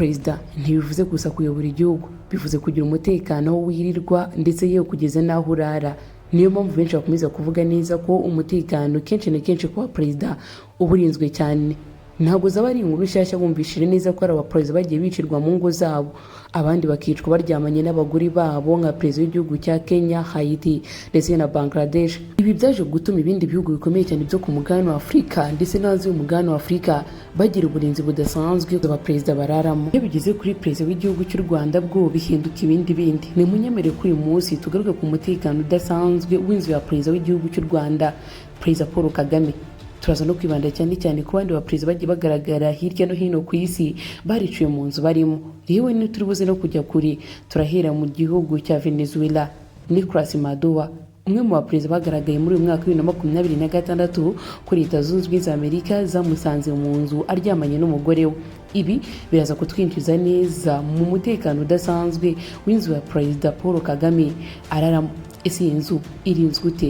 perezida ntibivuze gusa kuyobora igihugu, bivuze kugira umutekano aho wirirwa ndetse yewe kugeza n'aho urara. Niyo mpamvu benshi bakomeza kuvuga neza ko umutekano kenshi na kenshi kuba perezida uba urinzwe cyane. Ntabwo zaba ari inkuru nshyashya bumvishije neza ko ari abaperezida bagiye bicirwa mu ngo zabo, abandi bakicwa baryamanye n'abagore babo nka perezida w'igihugu cya Kenya, Haiti ndetse na Bangladesh. Ibi byaje gutuma ibindi bihugu bikomeye cyane byo ku mugabane wa Afurika ndetse n'ahanze y'umugabane wa Afurika bagira uburinzi budasanzwe abaperezida bararamo. Iyo bigeze kuri perezida w'igihugu cy'u Rwanda bwo bihinduka ibindi bindi. Ni munyemerere kuri uyu munsi tugaruke ku mutekano udasanzwe w'inzu ya perezida w'igihugu cy'u Rwanda, Perezida Paul Kagame. Turaza no kwibanda cyane cyane ku bandi baperezida bagiye bagaragara hirya no hino ku isi bariciwe mu nzu barimo. Yewe ni turi buze no kujya kuri, turahera mu gihugu cya Venezuela. Nicolas Maduro, umwe mu baperezida bagaragaye muri uyu mwaka wa 2026 kuri Leta Zunze Ubumwe za Amerika zamusanze mu nzu aryamanye n'umugore we. Ibi biraza kutwinjiza neza mu mutekano udasanzwe w'inzu ya Perezida Paul Kagame araramo. Ese iyi nzu irinzwe ute?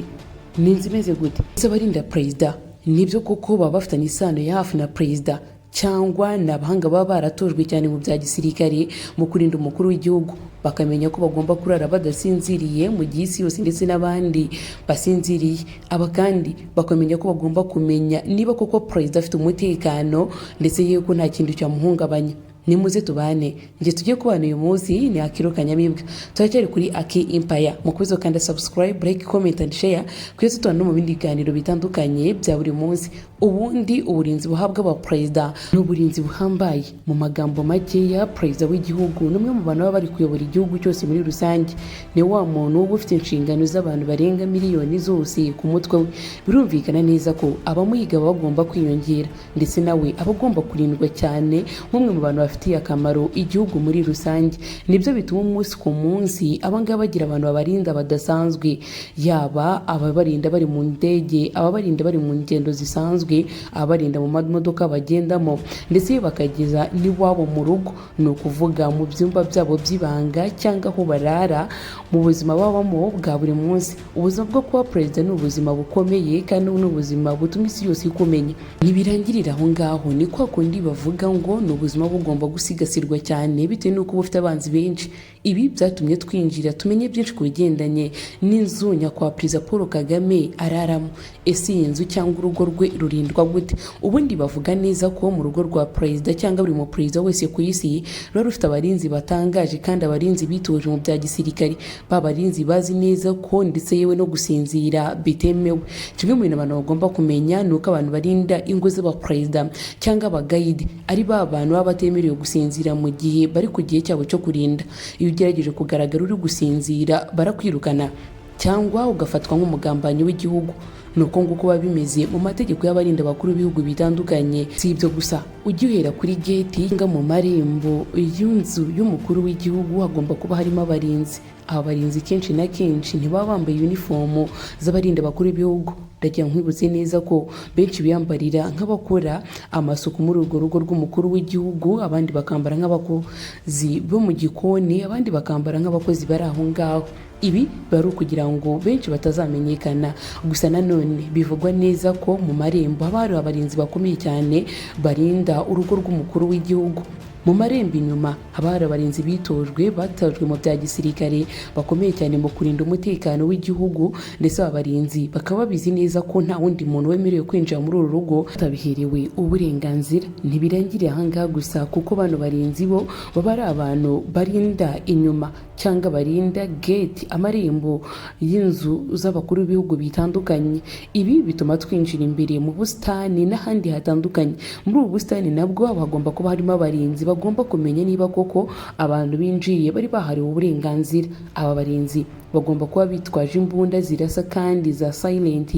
Ni inzu imeze gute? Ese abarinda perezida nibyo koko baba bafitanye isano ya hafi na perezida, cyangwa ni abahanga baba baratojwe cyane mu bya gisirikare mu kurinda umukuru w'igihugu, bakamenya ko bagomba kurara badasinziriye mu gihe isi yose ndetse n'abandi basinziriye. Aba kandi bakamenya ko bagomba kumenya niba koko perezida afite umutekano ndetse yewe ko nta kintu cyamuhungabanya. Nimuze tubane nje tujye kubana uyu munsi. Ni Akiro Kanyamibwa, turacyari kuri Aki Empire. Mukubizo kandi subscribe, like, comment and share kwese tubana no mu bindi biganiro bitandukanye bya buri munsi. Ubundi uburinzi buhabwa aba perezida n'uburinzi buhambaye. Mu magambo makeya, perezida w'igihugu n'umwe mu bantu baba bari kuyobora igihugu cyose muri rusange. Ni wa muntu uba ufite inshingano z'abantu barenga miliyoni zose ku mutwe we. Birumvikana neza ko abamuyiga bagomba kwiyongera ndetse nawe aba agomba kurindwa cyane nk'umwe mu bantu bafitiye akamaro igihugu muri rusange. Nibyo bituma umunsi ku munsi abangaba bagira abantu babarinda badasanzwe, yaba ababarinda bari mu ndege, ababarinda bari mu ngendo zisanzwe, ababarinda mu modoka bagendamo ndetse bakageza n'iwabo mu rugo, ni ukuvuga mu byumba byabo by'ibanga cyangwa aho barara mu buzima babamo bwa buri munsi. Ubuzima bwo kuba perezida ni ubuzima bukomeye kandi ni ubuzima butuma isi yose ikumenya. Ntibirangirira aho ngaho, ni kwa kundi bavuga ngo ni ubuzima bugomba gusigasirwa cyane bitewe n'uko bufite abanzi benshi. Ibi byatumye twinjira tumenye byinshi ku bigendanye n'inzu nyakubahwa Perezida Paul Kagame araramo. Ese iyi nzu cyangwa urugo rwe rurindwa gute? Ubundi bavuga neza ko mu rugo rwa perezida cyangwa buri mu perezida wese ku isi ruba rufite abarinzi batangaje kandi abarinzi bitoje mu bya gisirikare. Babarinzi bazi neza ko ndetse yewe no gusinzira bitemewe. Kimwe mu bintu abantu bagomba kumenya ni uko abantu barinda ingo z'abaperezida cyangwa abagayidi ari ba bantu baba batemerewe gusinzira mu gihe bari ku gihe cyabo cyo kurinda. Iyo ugerageje kugaragara uri gusinzira barakwirukana cyangwa ugafatwa nk'umugambanyi w'igihugu. Nuko nguko biba bimeze mu mategeko y'abarinda bakuru b'ibihugu bitandukanye. Si ibyo gusa, ujye uhera kuri gate nga mu marembo y'inzu y'umukuru w'igihugu hagomba kuba harimo abarinzi. Aba barinzi kenshi na kenshi ntibaba bambaye uniform z'abarinda bakuru b'ibihugu. Ndagira nkwibutse neza ko benshi biyambarira nk'abakora amasuku muri urwo rugo rw'umukuru w'igihugu, abandi bakambara nk'abakozi bo mu gikoni, abandi bakambara nk'abakozi bari aho ngaho. Ibi bari ukugira ngo benshi batazamenyekana. Gusa nanone bivugwa neza ko mu marembo haba hari abarinzi bakomeye cyane barinda urugo rw'umukuru w'igihugu. Mu marembo inyuma haba hari abarinzi bitojwe batojwe mu bya gisirikare bakomeye cyane mu kurinda umutekano w'igihugu, ndetse abarinzi bakaba babizi neza ko nta wundi muntu wemerewe kwinjira muri uru rugo atabiherewe uburenganzira. Ntibirangiriye aha ngaha gusa, kuko bano barinzi bo baba ari abantu barinda inyuma cyangwa barinda gate, amarembo y'inzu z'abakuru b'ibihugu bitandukanye. Ibi bituma twinjira imbere mu busitani n'ahandi hatandukanye. Muri ubu busitani nabwo hagomba kuba harimo abarinzi bagomba kumenya niba koko abantu binjiye bari bahariwe uburenganzira. Aba barinzi bagomba kuba bitwaje imbunda zirasa kandi za silent,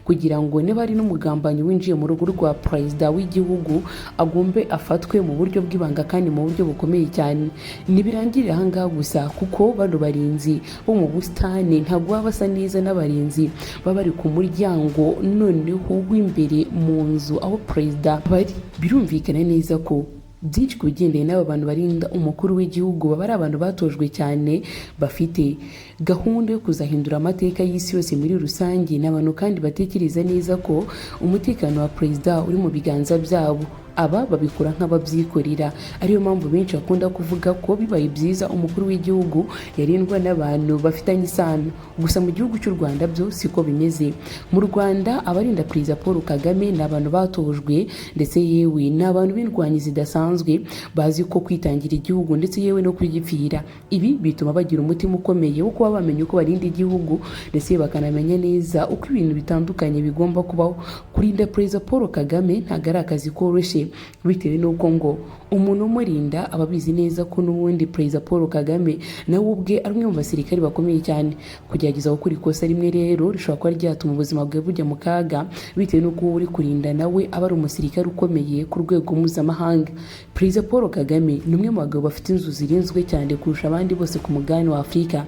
kugira ngo niba ari n'umugambanyi winjiye mu rugo rwa perezida w'igihugu agombe afatwe mu buryo bw'ibanga kandi mu buryo bukomeye cyane. Ntibirangirira aha ngaha gusa, kuko bano barinzi bo mu busitani ntabwo baba basa neza n'abarinzi baba bari ku muryango noneho w'imbere mu nzu aho perezida bari. Birumvikana neza ko byinshi ku bigendanye n'aba bantu barinda umukuru w'igihugu baba ari abantu batojwe cyane, bafite gahunda yo kuzahindura amateka y'isi yose muri rusange. N'abantu kandi batekereza neza ko umutekano wa perezida uri mu biganza byabo. aba babikora nk'ababyikorera. Ariyo mpamvu benshi bakunda kuvuga ko bibaye byiza umukuru w'igihugu yarindwa n'abantu bafitanye isano. Gusa mu gihugu cy'u Rwanda byo siko bimeze. Mu Rwanda abarinda Perezida Paul Kagame ni abantu batojwe, ndetse yewe ni abantu b'indwanyi zidasanzwe bazi ko kwitangira igihugu ndetse yewe no kugipfira. Ibi bituma bagira umutima ukomeye wo kuba bamenya uko barinda igihugu, ndetse bakanamenya neza uko ibintu bitandukanye bigomba kubaho. Kurinda Perezida Paul Kagame ntabwo ari akazi koroshye, bitewe n'uko ngo umuntu umurinda aba abizi neza ko n'ubundi Perezida Paul Kagame nawe ubwe ari umwe mu basirikari bakomeye cyane. Kugerageza gukora ikosa rimwe rero rishobora kuba ryatuma ubuzima bwe bujya mu kaga, bitewe n'uko uri kurinda nawe aba ari umusirikare ukomeye ku rwego mpuzamahanga. Perezida Paul Kagame ni umwe mu bagabo bafite inzu zirinzwe cyane kurusha abandi bose ku mugabane wa Afurika.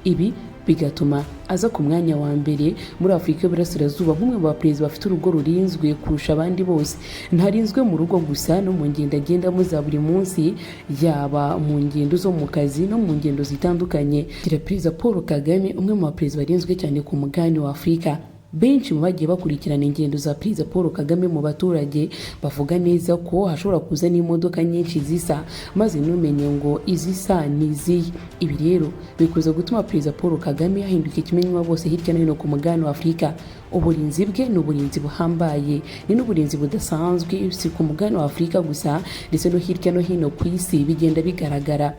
Ibi bigatuma aza ku mwanya wa mbere muri Afurika y'Iburasirazuba nk'umwe mu baperezida bafite urugo rurinzwe kurusha abandi bose. Ntarinzwe mu rugo gusa, no mu ngendo agendamo za buri munsi, yaba mu ngendo zo mu kazi no mu ngendo zitandukanye. Perezida Paul Kagame umwe mu baperezida barinzwe cyane ku mugabane wa Afurika. Benshi mu bagiye bakurikirana ingendo za Perezida Paul Kagame mu baturage bavuga neza ko hashobora kuza n'imodoka nyinshi zisa, maze ntumenye ngo izisa ni izihe. Ibi rero bikuza gutuma Perezida Paul Kagame yahinduka ikimenywa bose hirya no hino ku mugabane wa Afurika. Uburinzi bwe ni uburinzi buhambaye, ni n'uburinzi budasanzwe, si ku mugabane wa Afurika gusa ndetse no hirya no hino ku isi bigenda bigaragara.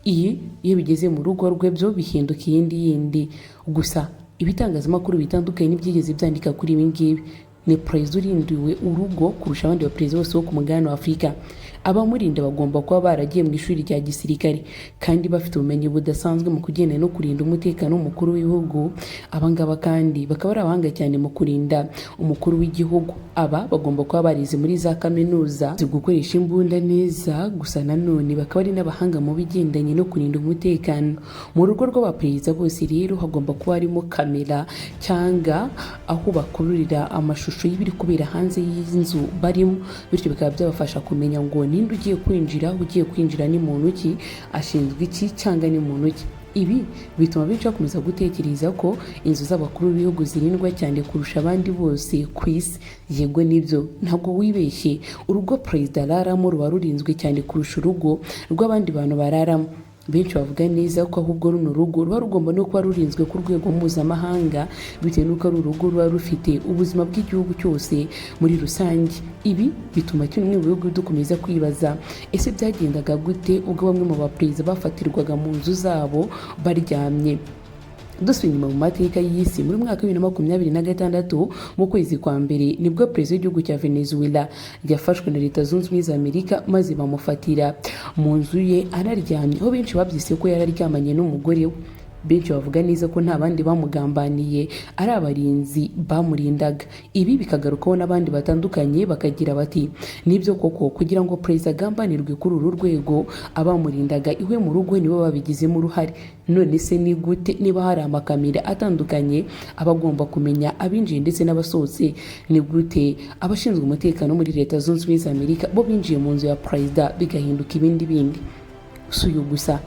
Iyo bigeze mu rugo rwe byo bihinduka yindi. Gusa ibitangazamakuru bitandukanye n'ibyigeze byandika kuri ibi ngibi. Ni perezida urindiwe urugo kurusha abandi baperezida bose bo ku mugabane wa Afurika. Abamurinda bagomba kuba baragiye mu ishuri rya gisirikare kandi bafite ubumenyi budasanzwe mu kugenda no kurinda umutekano w'umukuru w'igihugu. Abangaba kandi bakaba ari abahanga cyane mu kurinda umukuru w'igihugu. Aba bagomba kuba barize muri za kaminuza gukoresha imbunda neza, gusa nanone bakaba ari n'abahanga mu bigendanye no kurinda umutekano. Mu rugo rw'abaperezida bose rero hagomba kuba harimo kamera cyangwa aho bakururira amashusho y'ibiri kubera hanze y'inzu barimo, bityo bikaba byabafasha kumenya ngo ninde ugiye kwinjira ni muntu ki, ashinzwe iki cyangwa ni muntu ki. Ibi bituma benshi bakomeza gutekereza ko inzu z'abakuru b'ibihugu zirindwa cyane kurusha abandi bose ku isi. Yego nibyo, ntabwo wibeshye, urugo perezida araramo ruba rurinzwe cyane kurusha urugo rw'abandi bantu bararamo. Benshi bavuga neza ko ahubwo runo rugo ruba rugomba no kuba rurinzwe ku rwego mpuzamahanga, bitewe n'uko ari urugo ruba rufite ubuzima bw'igihugu cyose muri rusange. Ibi bituma kimwe mu bihugu dukomeza kwibaza, ese byagendaga gute ubwo bamwe mu baperezida bafatirwaga mu nzu zabo baryamye? Dusubiye inyuma mu mateka y'isi, muri mwaka wa 2026 mu kwezi kwa mbere nibwo perezida w'igihugu cya Venezuela yafashwe na Leta Zunze Ubumwe za Amerika, maze bamufatira mu nzu ye anaryamye, aho benshi babyise ko yararyamanye n'umugore we. Benshi bavuga neza ko nta bandi bamugambaniye, ari abarinzi bamurindaga. Ibi bikagarukaho n'abandi batandukanye bakagira bati nibyo koko, kugira ngo perezida agambanirwe kuri uru rwego, abamurindaga iwe mu rugo nibo babigizemo uruhare. None se ni gute niba hari amakamera atandukanye abagomba kumenya abinjiye ndetse n'abasohotse? Ni gute abashinzwe umutekano muri Leta Zunze Ubumwe za Amerika bo binjiye mu nzu ya perezida bigahinduka ibindi? Si uyu gusa,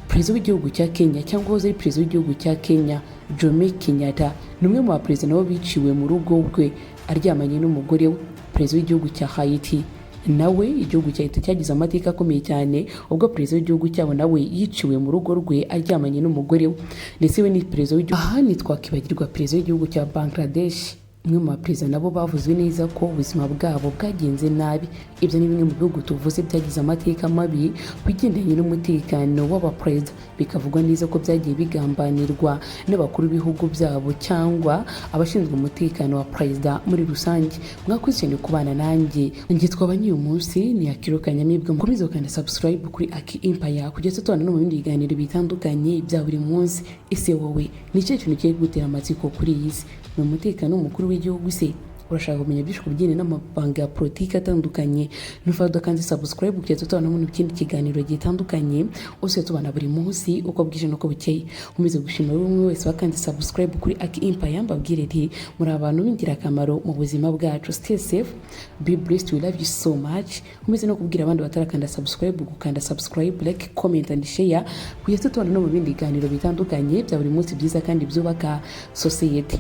perezida w'igihugu cya Kenya cyangwa uwahoze ari perezida w'igihugu cya Kenya Jomo Kenyatta ni umwe mu baperezida nabo biciwe mu rugo rwe aryamanye n'umugore we. Perezida w'igihugu cya Haiti nawe, igihugu cya Haiti cyagize amateka akomeye cyane ubwo perezida w'igihugu cyabo nawe yiciwe mu rugo rwe aryamanye n'umugore we. Ndetse we ni perezida w'igihugu. Aha ntitwakibagirwa perezida w'igihugu cya Bangladesh, umwe mu baperezida nabo bavuzwe neza ko ubuzima bwabo bwagenze nabi. Ibyo ni bimwe mu bihugu tuvuze byagize amateka mabi ku bigendanye n'umutekano w'abaperezida, bikavugwa neza ko byagiye bigambanirwa n'abakuru b'ibihugu byabo cyangwa abashinzwe umutekano wa perezida muri rusange. Mwakoze cyane kubana nanjye, njye twabanye uyu munsi ni Akiro Kanyamibwa. Mukomeze kandi subscribe kuri Aki Empire kugeza tubana no mu bindi biganiro bitandukanye bya buri munsi. Ese wowe ni cyo kintu kigiye gutera amatsiko kuri iyi si? Ni umutekano w'umukuru w'igihugu se? Urashaka kumenya byinshi ku bijyanye n'amabanga ya politiki atandukanye? Ntufata kandi subscribe kugeza tubana no mu kindi kiganiro gitandukanye, ose tubana buri munsi uko bwije nuko bukeye. Umeze gushimira umwe wese wakandi subscribe kuri Aki Empire, mbabwire nti muri abantu b'ingirakamaro mu buzima bwacu. Stay safe, be blessed, we love you so much. Umeze no kubwira abandi batarakanda subscribe gukanda subscribe, like, comment and share kugeza tubana no mu bindi biganiro bitandukanye bya buri munsi byiza kandi byubaka society.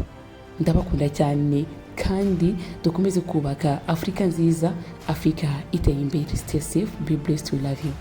Ndabakunda cyane kandi dukomeze kubaka Afurika nziza, Afurika iteye imbere. Stay safe, be blessed, we love you.